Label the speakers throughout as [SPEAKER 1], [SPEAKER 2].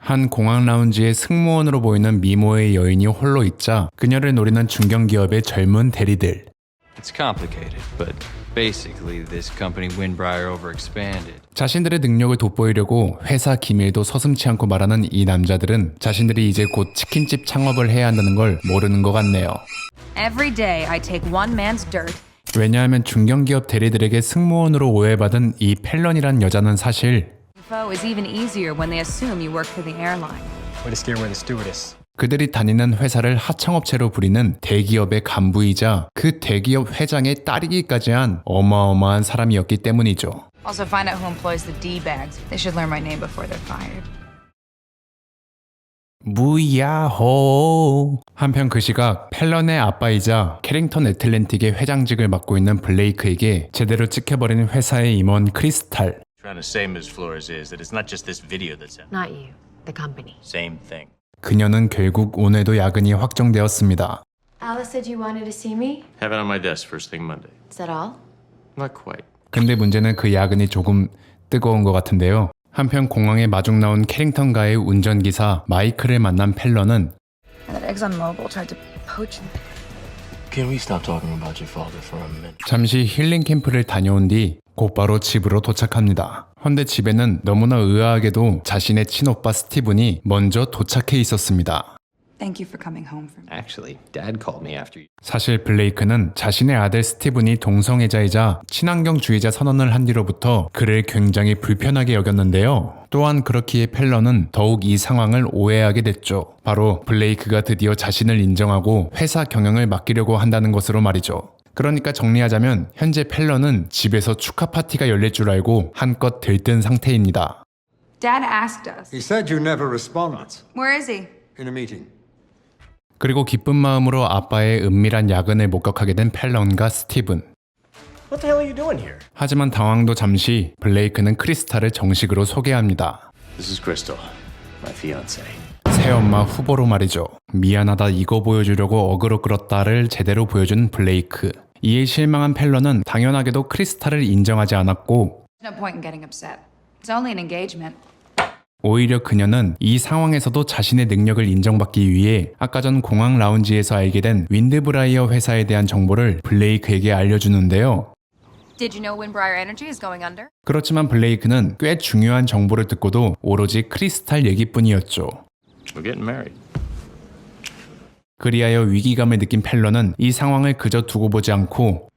[SPEAKER 1] 한 공항 라운지에 승무원으로 보이는 미모의 여인이 홀로 있자 그녀를 노리는 중견기업의 젊은 대리들.
[SPEAKER 2] It's complicated, but basically this company Windbrier overexpanded.
[SPEAKER 1] 자신들의 능력을 돋보이려고 회사 기밀도 서슴지 않고 말하는 이 남자들은 자신들이 이제 곧 치킨집 창업을 해야 한다는 걸 모르는 것 같네요.
[SPEAKER 3] Every day I take one man's dirt.
[SPEAKER 1] 왜냐하면 중견기업 대리들에게 승무원으로 오해받은 이 펠런이란 여자는 사실
[SPEAKER 3] Info is even easier when they assume you work for the airline.
[SPEAKER 4] Way to steer with the stewardess.
[SPEAKER 1] 그들이 다니는 회사를 하청업체로 부리는 대기업의 간부이자 그 대기업 회장의 딸이기까지 한 어마어마한 사람이었기 때문이죠.
[SPEAKER 3] Also find out who employs the D-bags. They should learn my name before they're fired.
[SPEAKER 1] 무야호. 한편 그 시각 펠런의 아빠이자 캐링턴 애틀랜틱의 회장직을 맡고 있는 블레이크에게 제대로 찍혀버린 회사의 임원 크리스탈.
[SPEAKER 5] Trying to say, Ms. Flores, is that it's not just this video that's out.
[SPEAKER 6] Not you, the company.
[SPEAKER 5] Same thing.
[SPEAKER 1] 그녀는 결국 오늘도 야근이 확정되었습니다.
[SPEAKER 6] Alice said you wanted to see me?
[SPEAKER 5] Have it on my desk first thing Monday.
[SPEAKER 6] Is that all?
[SPEAKER 5] Not quite.
[SPEAKER 1] 근데 문제는 그 야근이 조금 뜨거운 것 같은데요. 한편 공항에 마중 나온 캐링턴가의 운전기사 마이클을 만난 펠런은
[SPEAKER 3] And that ExxonMobil tried to poach me.
[SPEAKER 5] Can we stop talking about your father for a minute?
[SPEAKER 1] 잠시 힐링 캠프를 다녀온 뒤 곧바로 집으로 도착합니다. 헌데 집에는 너무나 의아하게도 자신의 친오빠 스티븐이 먼저 도착해 있었습니다.
[SPEAKER 3] Thank you for coming home for me.
[SPEAKER 5] Actually, Dad called me after you.
[SPEAKER 1] 사실 블레이크는 자신의 아들 스티븐이 동성애자이자 친환경주의자 선언을 한 뒤로부터 그를 굉장히 불편하게 여겼는데요. 또한 그렇기에 펠런은 더욱 이 상황을 오해하게 됐죠. 바로 블레이크가 드디어 자신을 인정하고 회사 경영을 맡기려고 한다는 것으로 말이죠. 그러니까 정리하자면 현재 펠런은 집에서 축하 파티가 열릴 줄 알고 한껏 들뜬 상태입니다.
[SPEAKER 3] Dad asked us.
[SPEAKER 7] He said you never responded.
[SPEAKER 3] Where is he?
[SPEAKER 7] In a meeting.
[SPEAKER 1] 그리고 기쁜 마음으로 아빠의 은밀한 야근을 목격하게 된 펠런과 스티븐.
[SPEAKER 4] What the hell are you doing here?
[SPEAKER 1] 하지만 당황도 잠시 블레이크는 크리스탈을 정식으로 소개합니다.
[SPEAKER 5] This is Crystal, my fiance.
[SPEAKER 1] 새엄마 후보로 말이죠. 미안하다 이거 보여주려고 어그로 끌었다를 제대로 보여준 블레이크. 이에 실망한 펠런은 당연하게도 크리스탈을 인정하지 않았고
[SPEAKER 3] No point in getting upset. It's only an engagement.
[SPEAKER 1] 오히려 그녀는 이 상황에서도 자신의 능력을 인정받기 위해 아까 전 공항 라운지에서 알게 된 윈드브라이어 회사에 대한 정보를 블레이크에게 알려주는데요.
[SPEAKER 3] Did you know Windbrier Energy is going under?
[SPEAKER 1] 그렇지만 블레이크는 꽤 중요한 정보를 듣고도 오로지 크리스탈 얘기뿐이었죠.
[SPEAKER 5] We're getting married.
[SPEAKER 1] 그리하여 위기감을 느낀 펠런은 이 상황을 그저 두고 보지 않고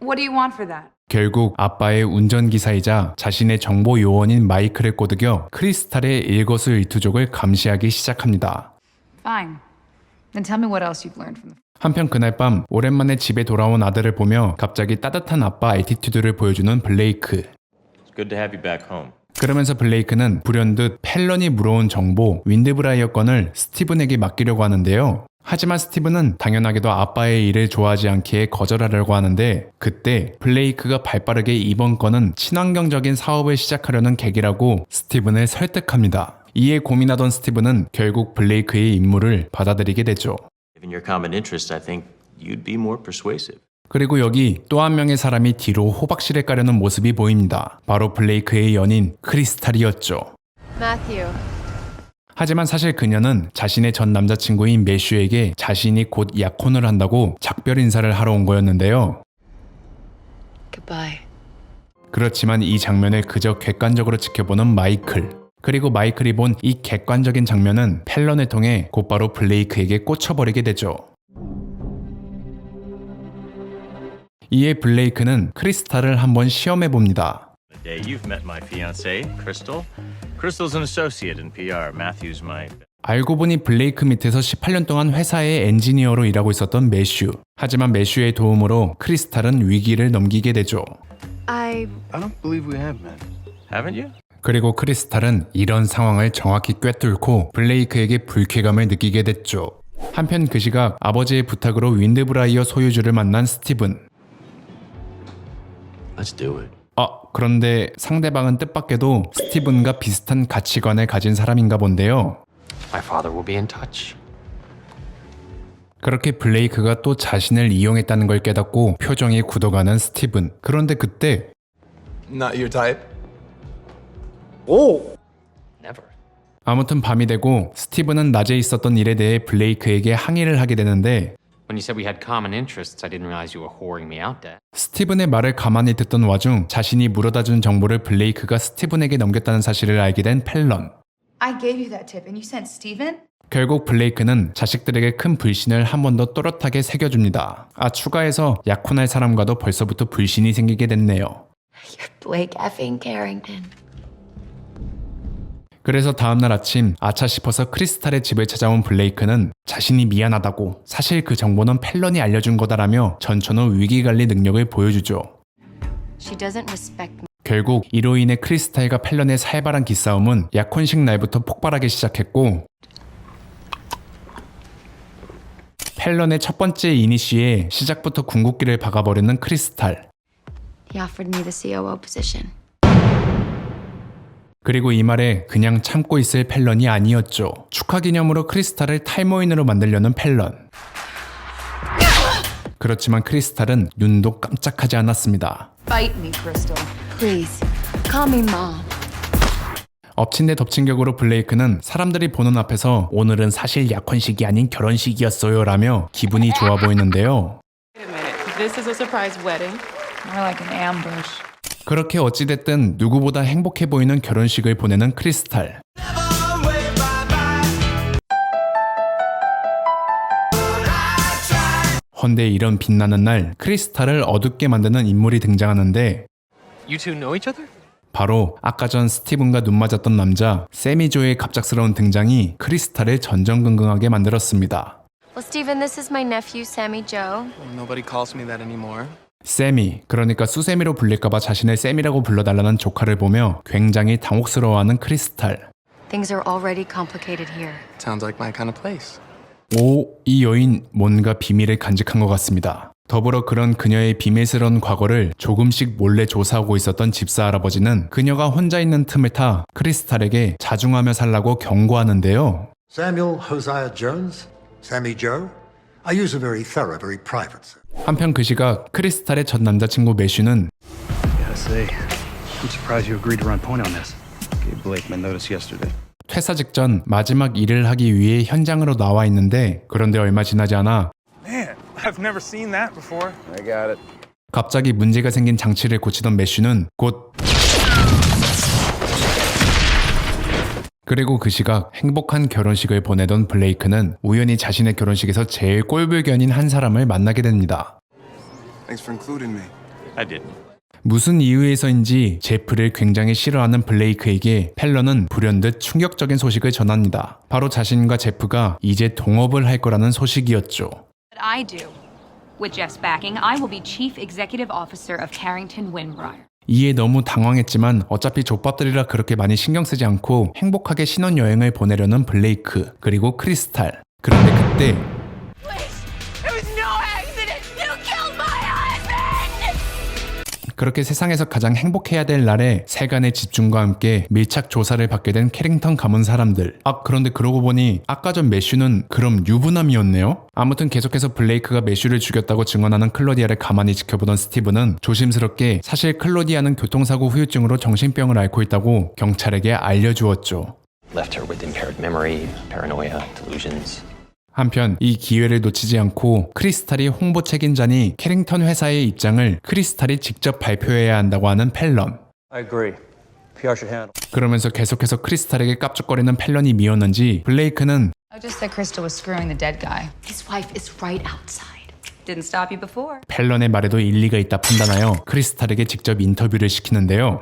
[SPEAKER 3] What do you want for that?
[SPEAKER 1] 결국 아빠의 운전기사이자 자신의 정보 요원인 마이클을 꼬드겨 크리스탈의 일거수일투족을 감시하기 시작합니다.
[SPEAKER 3] Fine. Then tell me what else you've learned from the...
[SPEAKER 1] 한편 그날 밤 오랜만에 집에 돌아온 아들을 보며 갑자기 따뜻한 아빠 애티튜드를 보여주는 블레이크.
[SPEAKER 5] It's good to have you back home.
[SPEAKER 1] 그러면서 블레이크는 불현듯 펠런이 물어온 정보 윈드브라이어 건을 스티븐에게 맡기려고 하는데요. 하지만 스티븐은 당연하게도 아빠의 일을 좋아하지 않기에 거절하려고 하는데 그때 블레이크가 발빠르게 이번 건은 친환경적인 사업을 시작하려는 계기라고 스티븐을 설득합니다. 이에 고민하던 스티븐은 결국 블레이크의 임무를 받아들이게 되죠.
[SPEAKER 5] Given your common interest, I think you'd be more persuasive.
[SPEAKER 1] 그리고 여기 또 한 명의 사람이 뒤로 호박씨를 까려는 모습이 보입니다. 바로 블레이크의 연인 크리스탈이었죠.
[SPEAKER 6] Matthew.
[SPEAKER 1] 하지만 사실 그녀는 자신의 전 남자친구인 매슈에게 자신이 곧 약혼을 한다고 작별 인사를 하러 온 거였는데요.
[SPEAKER 6] Goodbye.
[SPEAKER 1] 그렇지만 이 장면을 그저 객관적으로 지켜보는 마이클. 그리고 마이클이 본 이 객관적인 장면은 펠런을 통해 곧바로 블레이크에게 꽂혀버리게 되죠. 이에 블레이크는 크리스탈을 한번 시험해봅니다.
[SPEAKER 5] The day you've met my fiance, Crystal. Crystal's an associate in PR. Matthew's my...
[SPEAKER 1] 알고 보니 블레이크 밑에서 18년 동안 회사의 엔지니어로 일하고 있었던 매슈. 하지만 매슈의 도움으로 크리스탈은 위기를 넘기게 되죠.
[SPEAKER 6] I
[SPEAKER 5] don't believe we have met. Haven't you?
[SPEAKER 1] 그리고 크리스탈은 이런 상황을 정확히 꿰뚫고 블레이크에게 불쾌감을 느끼게 됐죠. 한편 그 시각 아버지의 부탁으로 윈드브라이어 소유주를 만난 스티븐.
[SPEAKER 5] Let's do it.
[SPEAKER 1] 그런데 상대방은 뜻밖에도 스티븐과 비슷한 가치관을 가진 사람인가 본데요.
[SPEAKER 4] My father will be in touch.
[SPEAKER 1] 그렇게 블레이크가 또 자신을 이용했다는 걸 깨닫고 표정이 굳어가는 스티븐. 그런데 그때
[SPEAKER 7] Not your type.
[SPEAKER 4] Oh! Never.
[SPEAKER 1] 아무튼 밤이 되고 스티브는 낮에 있었던 일에 대해 블레이크에게 항의를 하게 되는데
[SPEAKER 4] When you said we had common interests, I didn't realize you were whoring me out, Dad.
[SPEAKER 1] 스티븐의 말을 가만히 듣던 와중 자신이 물어다준 정보를 블레이크가 스티븐에게 넘겼다는 사실을 알게 된 펠런.
[SPEAKER 3] I gave you that tip and you sent Steven?
[SPEAKER 1] 결국 블레이크는 자식들에게 큰 불신을 한 번 더 또렷하게 새겨줍니다. 추가해서 약혼할 사람과도 벌써부터 불신이 생기게 됐네요.
[SPEAKER 6] You're Blake effing Carrington.
[SPEAKER 1] 그래서 다음날 아침 아차 싶어서 크리스탈의 집을 찾아온 블레이크는 자신이 미안하다고 사실 그 정보는 펠런이 알려준 거다라며 전천후 위기관리 능력을 보여주죠.
[SPEAKER 6] She doesn't respect me.
[SPEAKER 1] 결국 이로 인해 크리스탈과 펠런의 살벌한 기싸움은 약혼식 날부터 폭발하기 시작했고 펠런의 첫 번째 이니시에 시작부터 궁극기를 박아버리는 크리스탈.
[SPEAKER 6] He offered me the COO position.
[SPEAKER 1] 그리고 이 말에 그냥 참고 있을 펠런이 아니었죠. 축하 기념으로 크리스탈을 탈모인으로 만들려는 펠런. 그렇지만 크리스탈은 눈도 깜짝하지 않았습니다.
[SPEAKER 3] Bite me, Crystal.
[SPEAKER 6] Please, call me Mom.
[SPEAKER 1] 엎친 데 덮친 격으로 블레이크는 사람들이 보는 앞에서 오늘은 사실 약혼식이 아닌 결혼식이었어요 라며 기분이 좋아 보이는데요.
[SPEAKER 8] Wait a minute. This is a surprise wedding.
[SPEAKER 3] More like an ambush.
[SPEAKER 1] 그렇게 어찌됐든 누구보다 행복해 보이는 결혼식을 보내는 크리스탈. 헌데 이런 빛나는 날 크리스탈을 어둡게 만드는 인물이 등장하는데
[SPEAKER 4] You two know each other?
[SPEAKER 1] 바로 아까 전 스티븐과 눈 맞았던 남자 세미조의 갑작스러운 등장이 크리스탈을 전전긍긍하게 만들었습니다.
[SPEAKER 6] Well, Steven, this is my nephew, Sammy Joe.
[SPEAKER 9] Nobody calls me that anymore.
[SPEAKER 1] 세미, 그러니까 수세미로 불릴까봐 자신을 세미라고 불러달라는 조카를 보며 굉장히 당혹스러워하는 크리스탈.
[SPEAKER 6] Things are already complicated here.
[SPEAKER 9] Sounds like my kind of place.
[SPEAKER 1] 이 여인 뭔가 비밀을 간직한 것 같습니다. 더불어 그런 그녀의 비밀스러운 과거를 조금씩 몰래 조사하고 있었던 집사 할아버지는 그녀가 혼자 있는 틈을 타 크리스탈에게 자중하며 살라고 경고하는데요.
[SPEAKER 7] Samuel Hosea Jones? Sammy Joe? I use a very thorough, very private, sir.
[SPEAKER 1] 한편 그 시각 크리스탈의 전 남자친구 매슈는
[SPEAKER 10] Gotta say, I'm surprised you agreed to run point on this. Gave Blake my notice yesterday.
[SPEAKER 1] 퇴사 직전 마지막 일을 하기 위해 현장으로 나와 있는데 그런데 얼마 지나지 않아
[SPEAKER 11] Man, I've never seen that before.
[SPEAKER 10] I got it.
[SPEAKER 1] 갑자기 문제가 생긴 장치를 고치던 매슈는 곧 그리고 그 시각 행복한 결혼식을 보내던 블레이크는 우연히 자신의 결혼식에서 제일 꼴불견인 한 사람을 만나게 됩니다.
[SPEAKER 9] Thanks for including me.
[SPEAKER 5] I didn't.
[SPEAKER 1] 무슨 이유에서인지 제프를 굉장히 싫어하는 블레이크에게 펠런은 불현듯 충격적인 소식을 전합니다. 바로 자신과 제프가 이제 동업을 할 거라는 소식이었죠.
[SPEAKER 12] What I do. With Jeff's backing, I will be Chief Executive Officer of Carrington Windbriar.
[SPEAKER 1] 이에 너무 당황했지만 어차피 족밥들이라 그렇게 많이 신경 쓰지 않고 행복하게 신혼여행을 보내려는 블레이크 그리고 크리스탈. 그런데 그때 그렇게 세상에서 가장 행복해야 될 날에 세간의 집중과 함께 밀착 조사를 받게 된 캐링턴 가문 사람들. 그런데 그러고 보니 아까 전 매슈는 그럼 유부남이었네요? 아무튼 계속해서 블레이크가 매슈를 죽였다고 증언하는 클로디아를 가만히 지켜보던 스티븐은 조심스럽게 사실 클로디아는 교통사고 후유증으로 정신병을 앓고 있다고 경찰에게 알려주었죠.
[SPEAKER 4] Left her with impaired memory, paranoia, delusions.
[SPEAKER 1] 한편 이 기회를 놓치지 않고 크리스탈이 홍보 책임자니 캐링턴 회사의 입장을 크리스탈이 직접 발표해야 한다고 하는 펠런.
[SPEAKER 10] I agree. PR should handle.
[SPEAKER 1] 그러면서 계속해서 크리스탈에게 깝죽거리는 펠런이 미웠는지 블레이크는
[SPEAKER 3] I just said Crystal was screwing the dead guy.
[SPEAKER 6] His wife is right outside.
[SPEAKER 3] Didn't stop you before.
[SPEAKER 1] 펠런의 말에도 일리가 있다 판단하여 크리스탈에게 직접 인터뷰를 시키는데요.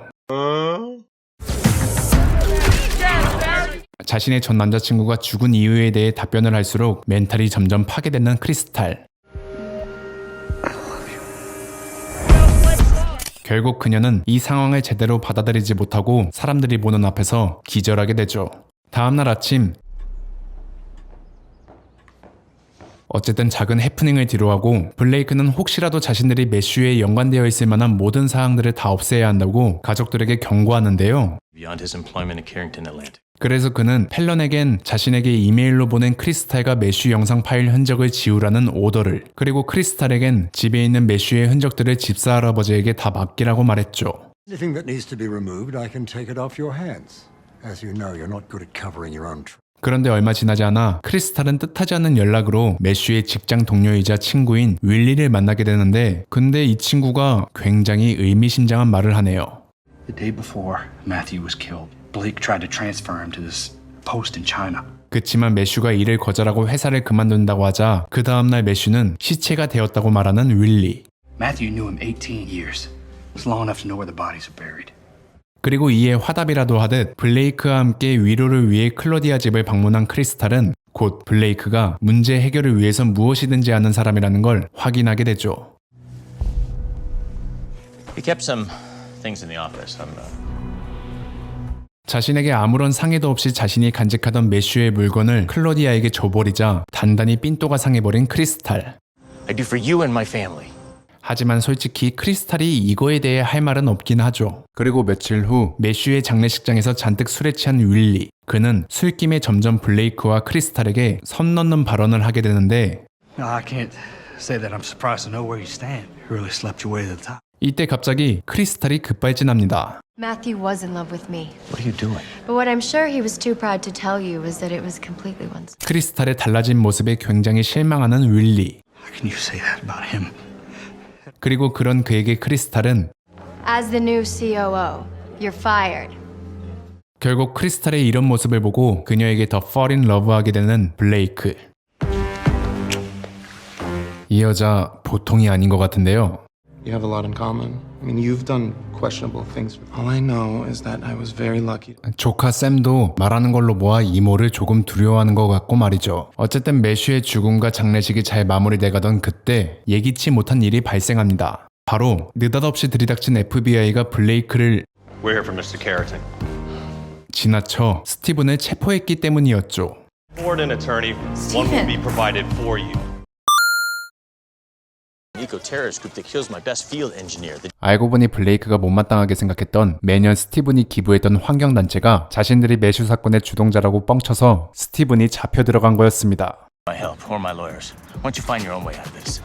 [SPEAKER 1] 자신의 전 남자친구가 죽은 이유에 대해 답변을 할수록 멘탈이 점점 파괴되는 크리스탈. 결국 그녀는 이 상황을 제대로 받아들이지 못하고 사람들이 보는 앞에서 기절하게 되죠. 다음날 아침 어쨌든 작은 해프닝을 뒤로하고 블레이크는 혹시라도 자신들이 매슈에 연관되어 있을 만한 모든 사항들을 다 없애야 한다고 가족들에게 경고하는데요.
[SPEAKER 5] Beyond his employment at Carrington Atlantic.
[SPEAKER 1] 그래서 그는 펠런에겐 자신에게 이메일로 보낸 크리스탈과 매슈 영상 파일 흔적을 지우라는 오더를, 그리고 크리스탈에겐 집에 있는 매슈의 흔적들을 집사 할아버지에게 다 맡기라고 말했죠.
[SPEAKER 7] Anything that needs to be removed, I can take it off your hands. As you know, you're not good at covering your own.
[SPEAKER 1] 그런데 얼마 지나지 않아 크리스탈은 뜻하지 않은 연락으로 매슈의 직장 동료이자 친구인 윌리를 만나게 되는데 근데 이 친구가 굉장히 의미심장한 말을 하네요.
[SPEAKER 10] The day before Matthew was killed, Blake tried to transfer him to this post in China.
[SPEAKER 1] 그치만 매슈가 일을 거절하고 회사를 그만둔다고 하자 그 다음날 매슈는 시체가 되었다고 말하는 윌리.
[SPEAKER 10] Matthew knew him 18 years. It's long enough to know where the bodies are buried.
[SPEAKER 1] 그리고 이에 화답이라도 하듯 블레이크와 함께 위로를 위해 클로디아 집을 방문한 크리스탈은 곧 블레이크가 문제 해결을 위해서 무엇이든지 하는 사람이라는 걸 확인하게 되죠.
[SPEAKER 5] He kept some things in the office.
[SPEAKER 1] 자신에게 아무런 상해도 없이 자신이 간직하던 매슈의 물건을 클로디아에게 줘버리자 단단히 삔또가 상해버린 크리스탈.
[SPEAKER 5] I do for you and my family.
[SPEAKER 1] 하지만 솔직히 크리스탈이 이거에 대해 할 말은 없긴 하죠. 그리고 며칠 후 매슈의 장례식장에서 잔뜩 술에 취한 윌리. 그는 술김에 점점 블레이크와 크리스탈에게 선 넘는 발언을 하게 되는데
[SPEAKER 10] No, I can't say that I'm surprised to know where you stand. You really slept your way to the top.
[SPEAKER 1] 이때 갑자기 크리스탈이 급발진합니다.
[SPEAKER 6] Matthew was in love with me.
[SPEAKER 5] What are you doing?
[SPEAKER 6] But what I'm sure he was too proud to tell you was that it was completely one.
[SPEAKER 1] 크리스탈의 달라진 모습에 굉장히 실망하는 윌리.
[SPEAKER 10] How can you say that about him?
[SPEAKER 1] 그리고 그런 그에게 크리스탈은
[SPEAKER 6] As the new COO, you're fired.
[SPEAKER 1] 결국 크리스탈의 이런 모습을 보고 그녀에게 더 fall in love하게 되는 블레이크. 이 여자 보통이 아닌 것 같은데요.
[SPEAKER 9] You have a lot in common. I mean, you've done questionable things. All I know is that I was very lucky.
[SPEAKER 1] 조카 샘도 말하는 걸로 모아 이모를 조금 두려워하는 것 같고 말이죠. 어쨌든 매슈의 죽음과 장례식이 잘 마무리돼가던 그때 예기치 못한 일이 발생합니다. 바로 느닷없이 들이닥친 FBI가 블레이크를
[SPEAKER 5] We're here for Mr. Carrington.
[SPEAKER 1] 지나쳐 스티븐을 체포했기 때문이었죠.
[SPEAKER 5] Forward an attorney. One will be provided for you. Eco-terrorist group that kills my best field engineer.
[SPEAKER 1] 알고 보니 블레이크가 못마땅하게 생각했던 매년 스티븐이 기부했던 환경단체가 자신들이 매슈 사건의 주동자라고 뻥쳐서 스티븐이 잡혀 들어간 거였습니다.
[SPEAKER 5] My help or my lawyers. Why don't you find your own way out of this?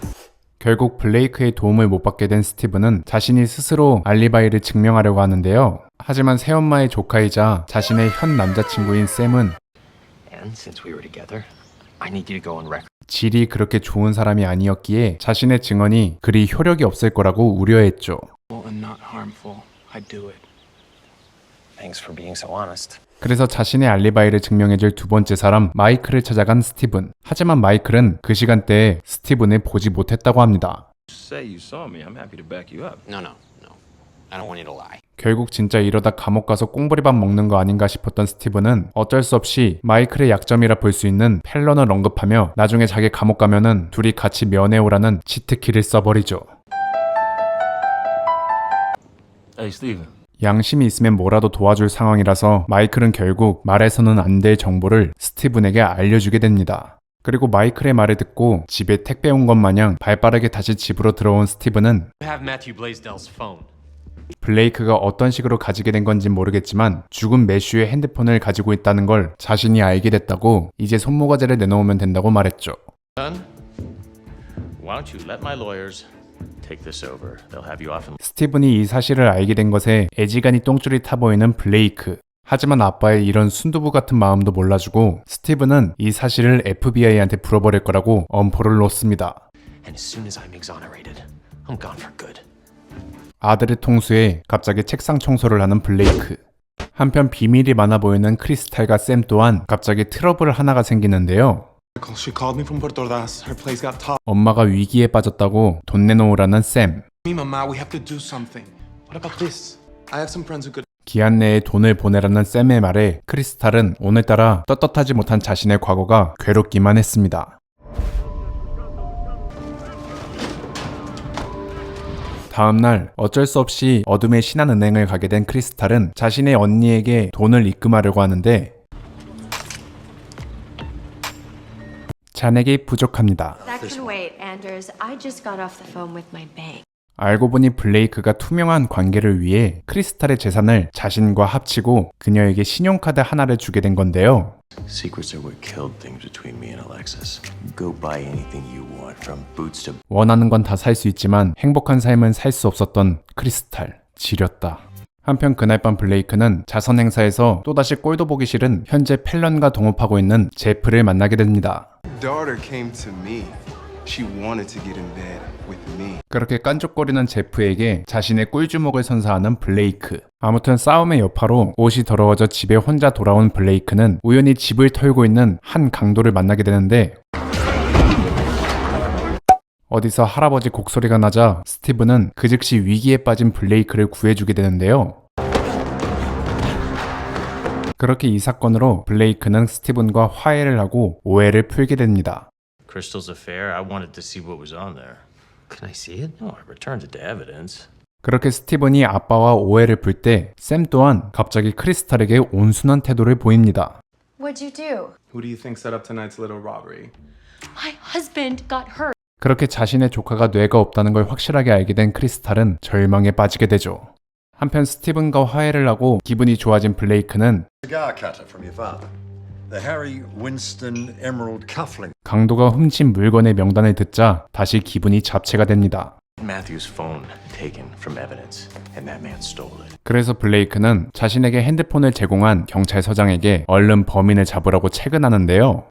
[SPEAKER 1] 결국 블레이크의 도움을 못 받게 된 스티븐은 자신이 스스로 알리바이를 증명하려고 하는데요. 하지만 새엄마의 조카이자 자신의 현 남자친구인 샘은
[SPEAKER 4] And since we were together, I need you to go on record.
[SPEAKER 1] 질이 그렇게 좋은 사람이 아니었기에 자신의 증언이 그리 효력이 없을 거라고 우려했죠.
[SPEAKER 9] And not harmful. I do it.
[SPEAKER 4] Thanks for being so honest.
[SPEAKER 1] 그래서 자신의 알리바이를 증명해줄 두 번째 사람 마이클을 찾아간 스티븐. 하지만 마이클은 그 시간대에 스티븐을 보지 못했다고 합니다.
[SPEAKER 5] Say you saw me. I'm happy to back you up.
[SPEAKER 4] No. I don't want you to lie.
[SPEAKER 1] 결국 진짜 이러다 감옥 가서 꽁보리밥 먹는 거 아닌가 싶었던 스티븐은 어쩔 수 없이 마이클의 약점이라 볼 수 있는 펠런을 언급하며 나중에 자기 감옥 가면은 둘이 같이 면회오라는 치트키를 써버리죠.
[SPEAKER 5] Hey, Steven.
[SPEAKER 1] 양심이 있으면 뭐라도 도와줄 상황이라서 마이클은 결국 말해서는 안 될 정보를 스티븐에게 알려주게 됩니다. 그리고 마이클의 말을 듣고 집에 택배 온 것 마냥 발빠르게 다시 집으로 들어온 스티븐은
[SPEAKER 4] You have Matthew Blaisdell's phone.
[SPEAKER 1] 블레이크가 어떤 식으로 가지게 된 건진 모르겠지만 죽은 매슈의 핸드폰을 가지고 있다는 걸 자신이 알게 됐다고 이제 손모가지를 내놓으면 된다고 말했죠.
[SPEAKER 5] Son, why don't you let my lawyers take this over? They'll have you off in.
[SPEAKER 1] 스티븐이 이 사실을 알게 된 것에 애지간히 똥줄이 타 보이는 블레이크. 하지만 아빠의 이런 순두부 같은 마음도 몰라주고 스티븐은 이 사실을 FBI한테 풀어버릴 거라고 엄포를 놓습니다.
[SPEAKER 4] And as soon as I'm exonerated, I'm gone for good.
[SPEAKER 1] 아들의 통수에 갑자기 책상 청소를 하는 블레이크. 한편 비밀이 많아 보이는 크리스탈과 샘 또한 갑자기 트러블 하나가 생기는데요.
[SPEAKER 9] She called me from Puerto Ordaz. Her place got tough.
[SPEAKER 1] 엄마가 위기에 빠졌다고 돈 내놓으라는 샘.
[SPEAKER 9] Me, mama, we have to do something. What about this? I have some friends who could.
[SPEAKER 1] 기한 내에 돈을 보내라는 샘의 말에 크리스탈은 오늘따라 떳떳하지 못한 자신의 과거가 괴롭기만 했습니다. 다음날 어쩔 수 없이 어둠의 신한은행을 가게 된 크리스탈은 자신의 언니에게 돈을 입금하려고 하는데 잔액이 부족합니다.
[SPEAKER 6] That can wait, Anders. I just got off the phone with my bank.
[SPEAKER 1] 알고 보니 블레이크가 투명한 관계를 위해 크리스탈의 재산을 자신과 합치고 그녀에게 신용카드 하나를 주게 된 건데요.
[SPEAKER 5] Secrets are what killed things between me and Alexis. Go buy anything you want, from boots to.
[SPEAKER 1] 원하는 건 다 살 수 있지만 행복한 삶은 살 수 없었던 크리스탈. 지렸다. 한편 그날 밤 블레이크는 자선 행사에서 또다시 꼴도 보기 싫은 현재 펠런과 동업하고 있는 제프를 만나게 됩니다.
[SPEAKER 9] Daughter came to me. She wanted to get in bed with me.
[SPEAKER 1] 그렇게 깐족거리는 제프에게 자신의 꿀주먹을 선사하는 블레이크. 아무튼 싸움의 여파로 옷이 더러워져 집에 혼자 돌아온 블레이크는 우연히 집을 털고 있는 한 강도를 만나게 되는데 어디서 할아버지 곡소리가 나자 스티브는 그 즉시 위기에 빠진 블레이크를 구해주게 되는데요. 그렇게 이 사건으로 블레이크는 스티븐과 화해를 하고 오해를 풀게 됩니다.
[SPEAKER 5] Crystal's affair, I wanted to see what was on there.
[SPEAKER 4] Can I see it?
[SPEAKER 5] No, I returned it to evidence.
[SPEAKER 1] 그렇게 스티븐이 아빠와 오해를 풀 때 샘 또한 갑자기 크리스탈에게 온순한 태도를 보입니다.
[SPEAKER 6] What'd you do?
[SPEAKER 9] Who do you think set up tonight's little robbery?
[SPEAKER 12] My husband got hurt.
[SPEAKER 1] 그렇게 자신의 조카가 뇌가 없다는 걸 확실하게 알게 된 크리스탈은 절망에 빠지게 되죠. 한편 스티븐과 화해를 하고 기분이 좋아진 블레이크는
[SPEAKER 7] Cigar cutter from your father. The Harry Winston Emerald Cufflink.
[SPEAKER 1] 강도가 훔친 물건의 명단을 듣자 다시 기분이 잡채가 됩니다.
[SPEAKER 5] Matthew's phone taken from evidence, and that man stole it.
[SPEAKER 1] 그래서 블레이크는 자신에게 핸드폰을 제공한 경찰서장에게 얼른 범인을 잡으라고 채근하는데요.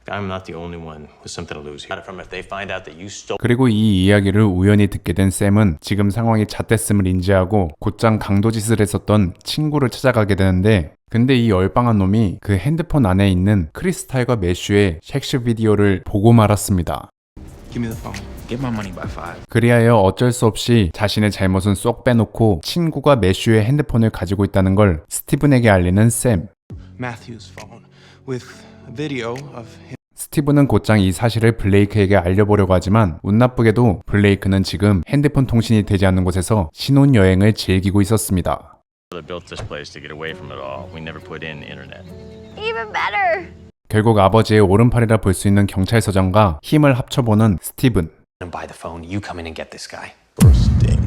[SPEAKER 5] I'm not the only one with something to lose. Got it from if they find out that you stole.
[SPEAKER 1] 그리고 이 이야기를 우연히 듣게 된 샘은 지금 상황이 잣됐음을 인지하고 곧장 강도짓을 했었던 친구를 찾아가게 되는데 근데 이 얼빵한 놈이 그 핸드폰 안에 있는 크리스탈과 매슈의 섹시 비디오를 보고 말았습니다.
[SPEAKER 9] Give me the phone.
[SPEAKER 10] Get my money by 5.
[SPEAKER 1] 그리하여 어쩔 수 없이 자신의 잘못은 쏙 빼놓고 친구가 매슈의 핸드폰을 가지고 있다는 걸 스티븐에게 알리는 샘.
[SPEAKER 9] Matthew's phone with a video of him.
[SPEAKER 1] 스티븐은 곧장 이 사실을 블레이크에게 알려보려고 하지만 운 나쁘게도 블레이크는 지금 핸드폰 통신이 되지 않는 곳에서 신혼여행을 즐기고 있었습니다.
[SPEAKER 5] They built this place to get away from it all. We never put in internet.
[SPEAKER 6] Even better!
[SPEAKER 1] 결국 아버지의 오른팔이라 볼 수 있는 경찰서장과 힘을 합쳐보는 스티븐.
[SPEAKER 4] And by the phone, you come in and get this guy.
[SPEAKER 13] First thing,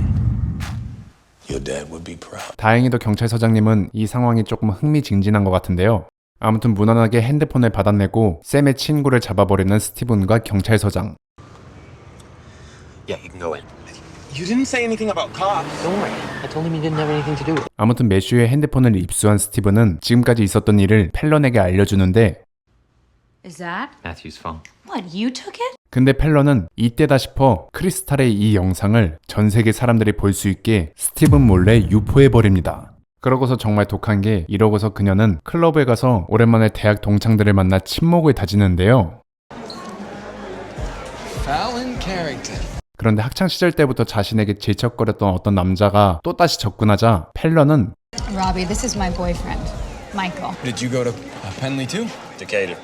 [SPEAKER 13] your dad would be proud.
[SPEAKER 1] 다행히도 경찰서장님은 이 상황이 조금 흥미진진한 것 같은데요. 아무튼 무난하게 핸드폰을 받아내고 샘의 친구를 잡아버리는 스티븐과 경찰서장.
[SPEAKER 4] Yeah, you can go in.
[SPEAKER 9] You didn't say anything about cops.
[SPEAKER 4] Don't worry. I told him you didn't have anything to do with it.
[SPEAKER 1] 아무튼 매슈의 핸드폰을 입수한 스티븐은 지금까지 있었던 일을 펠런에게 알려주는데
[SPEAKER 12] Is that?
[SPEAKER 4] Matthew's phone.
[SPEAKER 12] What, you took it?
[SPEAKER 1] 근데 펠런은 이때다 싶어 크리스탈의 이 영상을 전 세계 사람들이 볼 수 있게 스티븐 몰래 유포해버립니다. 그러고서 정말 독한 게 이러고서 그녀는 클럽에 가서 오랜만에 대학 동창들을 만나 친목을 다지는데요.
[SPEAKER 13] Alan Carrington.
[SPEAKER 1] 그런데 학창시절 때부터 자신에게 질척거렸던 어떤 남자가 또다시 접근하자 펠런은
[SPEAKER 3] Robbie, this is my boyfriend, Michael.
[SPEAKER 13] Did you go to Penley too? Decatur.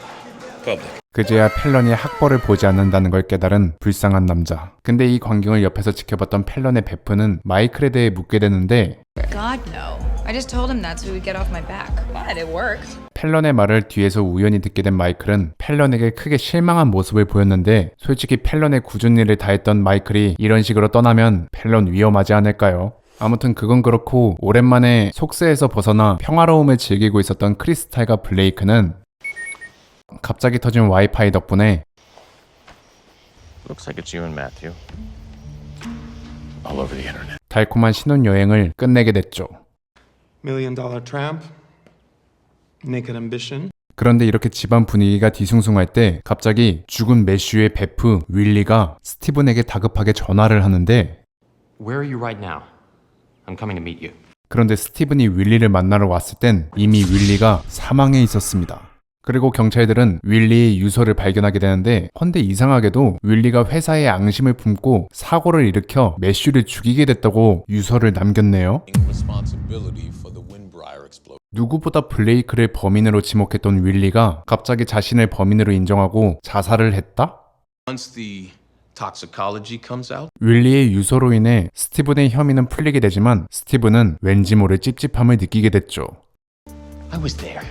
[SPEAKER 13] Public.
[SPEAKER 1] 그제야 펠런이 학벌을 보지 않는다는 걸 깨달은 불쌍한 남자. 근데 이 광경을 옆에서 지켜봤던 펠런의 베프는 마이클에 대해 묻게 되는데
[SPEAKER 3] God, no. I just told him that so he would get off my back. But it worked.
[SPEAKER 1] 펠런의 말을 뒤에서 우연히 듣게 된 마이클은 펠런에게 크게 실망한 모습을 보였는데 솔직히 펠런의 굳은 일을 다했던 마이클이 이런 식으로 떠나면 펠런 위험하지 않을까요? 아무튼 그건 그렇고 오랜만에 속세에서 벗어나 평화로움을 즐기고 있었던 크리스탈과 블레이크는 갑자기 터진 와이파이 덕분에
[SPEAKER 5] Looks like it's you and Matthew. All over the internet.
[SPEAKER 1] 달콤한 신혼여행을 끝내게 됐죠.
[SPEAKER 9] $1 million tramp. Naked ambition.
[SPEAKER 1] 그런데 이렇게 집안 분위기가 뒤숭숭할 때 갑자기 죽은 매슈의 베프 윌리가 스티븐에게 다급하게 전화를 하는데
[SPEAKER 4] Where are you right now? I'm coming to meet you.
[SPEAKER 1] 그런데 스티븐이 윌리를 만나러 왔을 땐 이미 윌리가 사망해 있었습니다. 그리고 경찰들은 윌리의 유서를 발견하게 되는데 헌데 이상하게도 윌리가 회사에 앙심을 품고 사고를 일으켜 매슈를 죽이게 됐다고 유서를 남겼네요. 누구보다 블레이크를 범인으로 지목했던 윌리가 갑자기 자신을 범인으로 인정하고 자살을 했다?
[SPEAKER 13] Once the toxicology comes out,
[SPEAKER 1] 윌리의 유서로 인해 스티븐의 혐의는 풀리게 되지만 스티븐은 왠지 모를 찝찝함을 느끼게 됐죠.
[SPEAKER 4] I was there.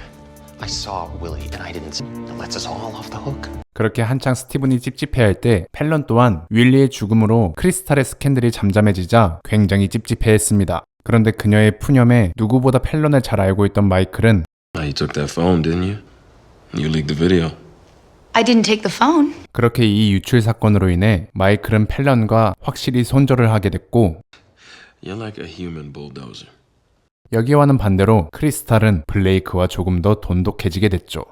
[SPEAKER 4] I saw Willie and I didn't. It lets us all off the hook.
[SPEAKER 1] 그렇게 한창 스티븐이 찝찝해할 때 펠런 또한 윌리의 죽음으로 크리스탈의 스캔들이 잠잠해지자 굉장히 찝찝해했습니다. 그런데 그녀의 푸념에 누구보다 펠런을 잘 알고 있던 마이클은
[SPEAKER 13] you took that phone, didn't you? You leaked the video.
[SPEAKER 3] I didn't take the phone.
[SPEAKER 1] 그렇게 이 유출 사건으로 인해 마이클은 펠런과 확실히 손절을 하게 됐고
[SPEAKER 13] You're like a human bulldozer.
[SPEAKER 1] 여기와는 반대로 크리스탈은 블레이크와 조금 더 돈독해지게 됐죠.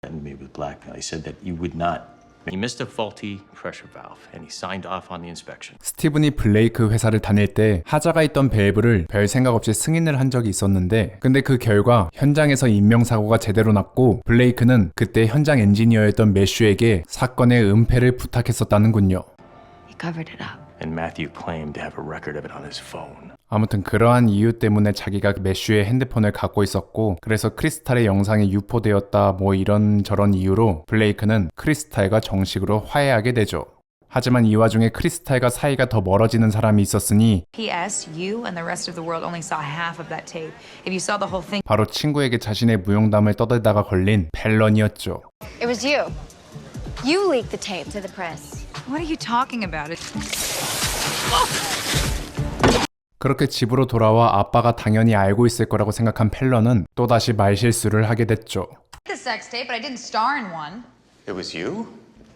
[SPEAKER 5] And me with blackmail. He said that you would not. He missed a faulty pressure valve, and he signed off on the inspection.
[SPEAKER 1] 스티븐이 블레이크 회사를 다닐 때 하자가 있던 밸브를 별 생각 없이 승인을 한 적이 있었는데, 근데 그 결과 현장에서 인명사고가 제대로 났고 블레이크는 그때 현장 엔지니어였던 매슈에게 사건의 은폐를 부탁했었다는군요.
[SPEAKER 6] He covered it up.
[SPEAKER 5] And Matthew claimed to have a record of it on his phone.
[SPEAKER 1] 아무튼 그러한 이유 때문에 자기가 매슈의 핸드폰을 갖고 있었고, 그래서 크리스탈의 영상이 유포되었다 뭐 이런저런 이유로 블레이크는 크리스탈과 정식으로 화해하게 되죠. 하지만 이 와중에 크리스탈과 사이가 더 멀어지는 사람이 있었으니
[SPEAKER 3] P.S. You and the rest of the world only saw half of that tape. If you saw the whole thing,
[SPEAKER 1] 바로 친구에게 자신의 무용담을 떠들다가 걸린 펠런이었죠.
[SPEAKER 6] It was you. You leaked the tape to the press.
[SPEAKER 3] what are you talking about?
[SPEAKER 1] 그렇게 집으로 돌아와 아빠가 당연히 알고 있을 거라고 생각한 펠런은 또다시 말실수를 하게 됐죠.
[SPEAKER 3] The sex tape, but I didn't star in one.
[SPEAKER 4] It was you?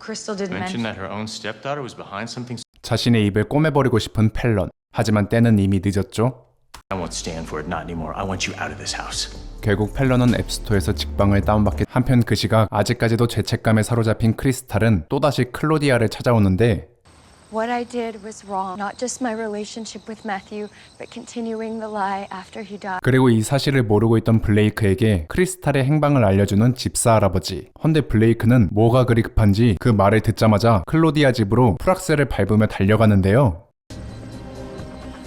[SPEAKER 3] Crystal didn't
[SPEAKER 5] Mentioned
[SPEAKER 3] mention.
[SPEAKER 5] that her own stepdaughter was behind something.
[SPEAKER 1] 자신의 입을 꼬매버리고 싶은 펠런. 하지만 때는 이미 늦었죠.
[SPEAKER 5] I won't stand for it, not anymore. I want you out of this house.
[SPEAKER 1] 결국 펠런은 앱스토어에서 직방을 다운받게. 한편 그 시각 아직까지도 죄책감에 사로잡힌 크리스탈은 또다시 클로디아를 찾아오는데
[SPEAKER 6] What I did was wrong. Not just my relationship with Matthew, but continuing the lie after he died.
[SPEAKER 1] 그리고 이 사실을 모르고 있던 블레이크에게 크리스탈의 행방을 알려주는 집사 할아버지. 헌데 블레이크는 뭐가 그리 급한지 그 말을 듣자마자 클로디아 집으로 풀악셀을 밟으며 달려가는데요.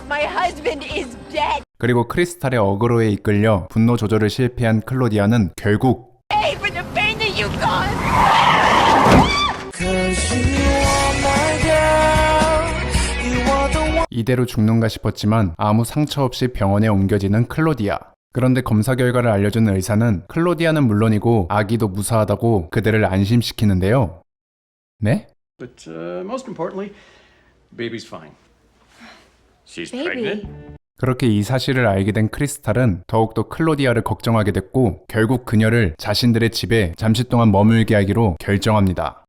[SPEAKER 6] My husband is dead.
[SPEAKER 1] 그리고 크리스탈의 어그로에 이끌려 분노 조절을 실패한 클로디아는 결국
[SPEAKER 6] Hey, for the pain that you caused.
[SPEAKER 1] 이대로 죽는가 싶었지만 아무 상처 없이 병원에 옮겨지는 클로디아. 그런데 검사 결과를 알려준 의사는 클로디아는 물론이고 아기도 무사하다고 그들을 안심시키는데요. 네?
[SPEAKER 10] But most importantly, baby's fine.
[SPEAKER 5] She's
[SPEAKER 6] Baby.
[SPEAKER 5] pregnant?
[SPEAKER 1] 그렇게 이 사실을 알게 된 크리스탈은 더욱더 클로디아를 걱정하게 됐고 결국 그녀를 자신들의 집에 잠시 동안 머물게 하기로 결정합니다.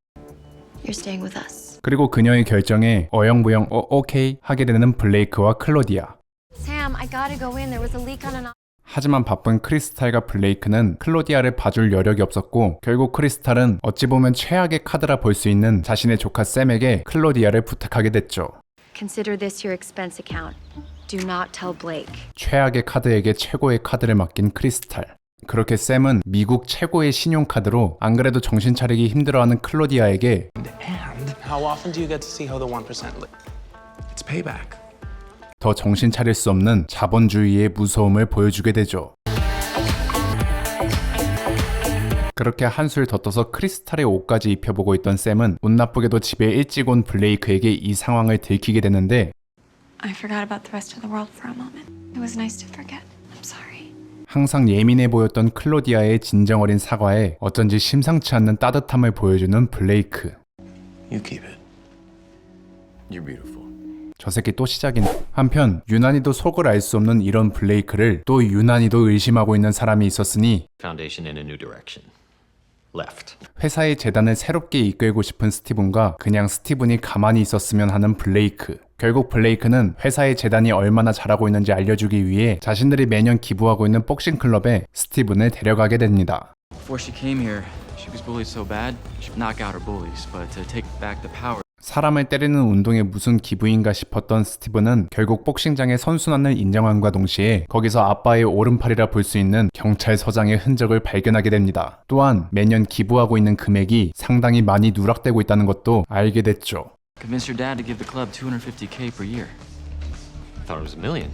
[SPEAKER 6] You're staying with us.
[SPEAKER 1] 그리고 그녀의 결정에 어영부영 오케이 하게 되는 블레이크와 클로디아.
[SPEAKER 6] Sam, I gotta go in. There was a leak on an.
[SPEAKER 1] 하지만 바쁜 크리스탈과 블레이크는 클로디아를 봐줄 여력이 없었고 결국 크리스탈은 어찌 보면 최악의 카드라 볼 수 있는 자신의 조카 샘에게 클로디아를 부탁하게 됐죠.
[SPEAKER 6] Consider this your expense account. Do not tell Blake.
[SPEAKER 1] 최악의 카드에게 최고의 카드를 맡긴 크리스탈. 그렇게 샘은 미국 최고의 신용카드로 안 그래도 정신 차리기 힘들어하는 클로디아에게
[SPEAKER 9] And how often do you get to see how the 1% live? It's payback.
[SPEAKER 1] 더 정신 차릴 수 없는 자본주의의 무서움을 보여주게 되죠. 그렇게 한술 더 떠서 크리스탈의 옷까지 입혀보고 있던 샘은 운 나쁘게도 집에 일찍 온 블레이크에게 이 상황을 들키게 되는데
[SPEAKER 6] I forgot about the rest of the world for a moment. It was nice to forget. I'm sorry.
[SPEAKER 1] 항상 예민해 보였던 클로디아의 진정 어린 사과에 어쩐지 심상치 않는 따뜻함을 보여주는 블레이크.
[SPEAKER 5] You keep it. You're beautiful.
[SPEAKER 1] 저 새끼 또 시작이네. 한편 유난히도 속을 알 수 없는 이런 블레이크를 또 유난히도 의심하고 있는 사람이 있었으니
[SPEAKER 2] Foundation in a new direction. Left.
[SPEAKER 1] 회사의 재단을 새롭게 이끌고 싶은 스티븐과 그냥 스티븐이 가만히 있었으면 하는 블레이크. 결국 블레이크는 회사의 재단이 얼마나 잘하고 있는지 알려주기 위해 자신들이 매년 기부하고 있는 복싱 클럽에 스티븐을 데려가게 됩니다.
[SPEAKER 2] Before she came here, she was bullied so bad, she'd knock out her bullies. But to take back the power.
[SPEAKER 1] 사람을 때리는 운동에 무슨 기부인가 싶었던 스티븐은 결국 복싱장의 선순환을 인정함과 동시에 거기서 아빠의 오른팔이라 볼 수 있는 경찰서장의 흔적을 발견하게 됩니다. 또한 매년 기부하고 있는 금액이 상당히 많이 누락되고 있다는 것도 알게 됐죠.
[SPEAKER 2] Convinced your dad to give the club $250K per year. I thought it was $1 million.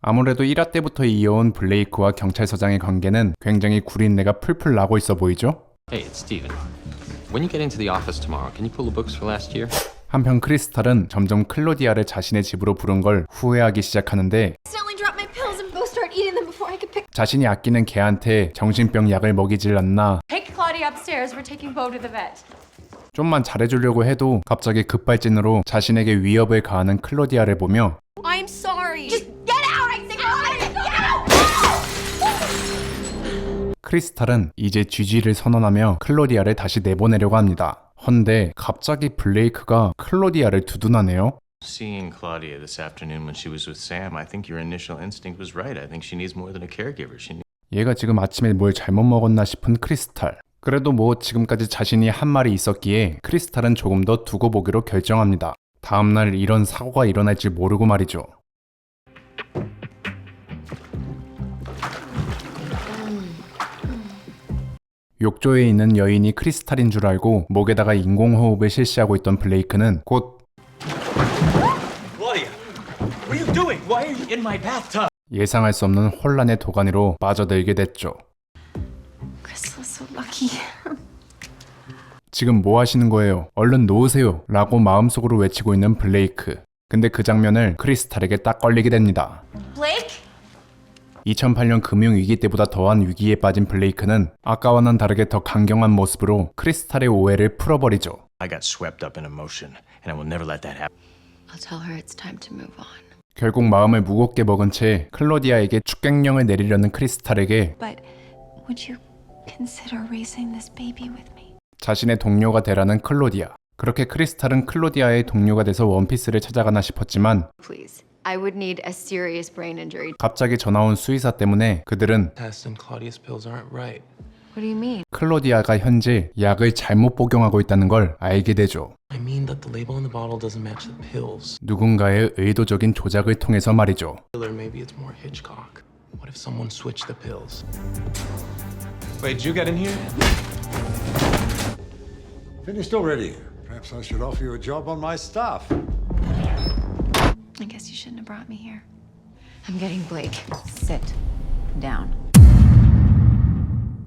[SPEAKER 1] 아무래도 1화 때부터 이어온 블레이크와 경찰서장의 관계는 굉장히 구린내가 풀풀 나고 있어 보이죠?
[SPEAKER 4] Hey, it's Steven. When you get into the office tomorrow, can you pull the books for last year?
[SPEAKER 1] 한편 크리스탈은 점점 클로디아를 자신의 집으로 부른 걸 후회하기 시작하는데
[SPEAKER 6] Accidentally dropped my pills and go start eating them before I could pick.
[SPEAKER 1] 자신이 아끼는 개한테 정신병 약을 먹이질 않나.
[SPEAKER 12] Take Claudia upstairs. We're taking Bo to the vet.
[SPEAKER 1] 좀만 잘해주려고 해도 갑자기 급발진으로 자신에게 위협을 가하는 클로디아를 보며
[SPEAKER 6] I'm sorry. Just get out. I think get out.
[SPEAKER 1] 크리스탈은 이제 GG를 선언하며 클로디아를 다시 내보내려고 합니다. 헌데 갑자기 블레이크가 클로디아를 두둔하네요.
[SPEAKER 5] Seeing Claudia this afternoon when she was with Sam, I think your initial instinct was right. I think she needs more than a caregiver.
[SPEAKER 1] 얘가 지금 아침에 뭘 잘못 먹었나 싶은 크리스탈. 그래도 뭐 지금까지 자신이 한 말이 있었기에 크리스탈은 조금 더 두고 보기로 결정합니다. 다음날 이런 사고가 일어날지 모르고 말이죠. 욕조에 있는 여인이 크리스탈인 줄 알고 목에다가 인공호흡을 실시하고 있던 블레이크는 곧
[SPEAKER 5] Claudia, what are you doing? Why are you in my bathtub?
[SPEAKER 1] 예상할 수 없는 혼란의 도가니로 빠져들게 됐죠.
[SPEAKER 6] Crystal's so lucky.
[SPEAKER 1] 지금 뭐 하시는 거예요? 얼른 놓으세요! 라고 마음속으로 외치고 있는 블레이크. 근데 그 장면을 크리스탈에게 딱 걸리게 됩니다.
[SPEAKER 3] Blake?
[SPEAKER 1] 2008년 금융위기 때보다 더한 위기에 빠진 블레이크는 아까와는 다르게 더 강경한 모습으로 크리스탈의 오해를 풀어버리죠.
[SPEAKER 5] I got swept up in emotion, and I will never let that happen.
[SPEAKER 6] I'll tell her it's time to move on.
[SPEAKER 1] 결국 마음을 무겁게 먹은 채 클로디아에게 축객령을 내리려는 크리스탈에게
[SPEAKER 6] But would you consider raising this baby with me?
[SPEAKER 1] 자신의 동료가 되라는 클로디아. 그렇게 크리스탈은 클로디아의 동료가 돼서 원피스를 찾아가나 싶었지만
[SPEAKER 6] Please. I would need a serious brain injury.
[SPEAKER 1] 갑자기 전화 온 수의사 때문에 그들은
[SPEAKER 9] Test and Claudia's pills aren't right.
[SPEAKER 6] What do you mean?
[SPEAKER 1] 클로디아가 현재 약을 잘못 복용하고 있다는 걸 알게 되죠.
[SPEAKER 9] I mean that the label on the bottle doesn't match the pills.
[SPEAKER 1] 누군가의 의도적인 조작을 통해서 말이죠.
[SPEAKER 9] Or maybe it's more Hitchcock. What if someone switched the pills? Wait, did you get in here?
[SPEAKER 7] Finished already. Perhaps I should offer you a job on my staff.
[SPEAKER 6] I guess you shouldn't have brought me here. I'm getting Blake. Sit down.